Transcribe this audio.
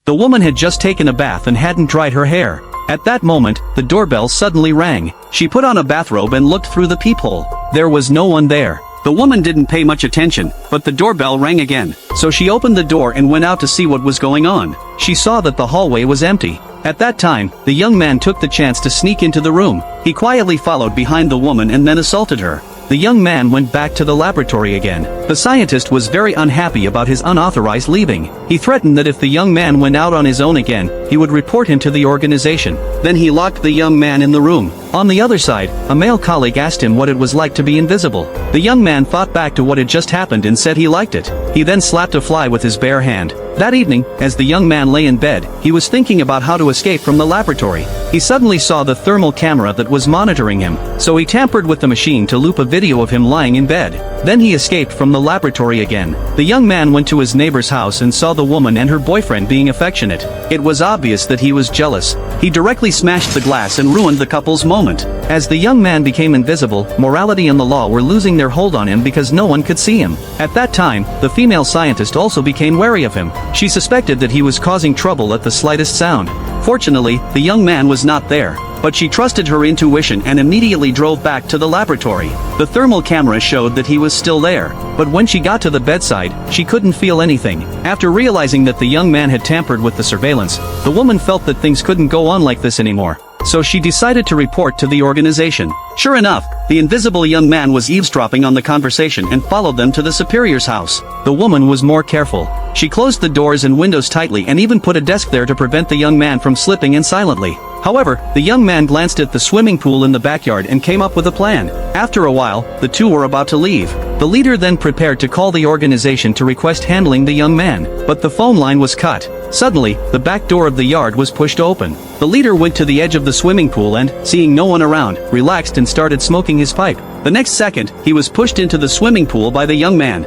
The woman had just taken a bath and hadn't dried her hair. At that moment, the doorbell suddenly rang. She put on a bathrobe and looked through the peephole. There was no one there. The woman didn't pay much attention, but the doorbell rang again. So she opened the door and went out to see what was going on. She saw that the hallway was empty. At that time, the young man took the chance to sneak into the room. He quietly followed behind the woman and then assaulted her. The young man went back to the laboratory again. The scientist was very unhappy about his unauthorized leaving. He threatened that if the young man went out on his own again, he would report him to the organization. Then he locked the young man in the room. On the other side, a male colleague asked him what it was like to be invisible. The young man thought back to what had just happened and said he liked it. He then slapped a fly with his bare hand. That evening, as the young man lay in bed, he was thinking about how to escape from the laboratory. He suddenly saw the thermal camera that was monitoring him, so he tampered with the machine to loop a video of him lying in bed. Then he escaped from the laboratory again. The young man went to his neighbor's house and saw the woman and her boyfriend being affectionate. It was obvious that he was jealous. He directly smashed the glass and ruined the couple's moment. As the young man became invisible, morality and the law were losing their hold on him because no one could see him. At that time, the female scientist also became wary of him. She suspected that he was causing trouble at the slightest sound. Fortunately, the young man was not there, but she trusted her intuition and immediately drove back to the laboratory. The thermal camera showed that he was still there, but when she got to the bedside, she couldn't feel anything. After realizing that the young man had tampered with the surveillance, the woman felt that things couldn't go on like this anymore. So she decided to report to the organization. Sure enough, the invisible young man was eavesdropping on the conversation and followed them to the superior's house. The woman was more careful. She closed the doors and windows tightly and even put a desk there to prevent the young man from slipping in silently. However, the young man glanced at the swimming pool in the backyard and came up with a plan. After a while, the two were about to leave. The leader then prepared to call the organization to request handling the young man, but the phone line was cut. Suddenly, the back door of the yard was pushed open. The leader went to the edge of the swimming pool and, seeing no one around, relaxed and started smoking his pipe. The next second, he was pushed into the swimming pool by the young man.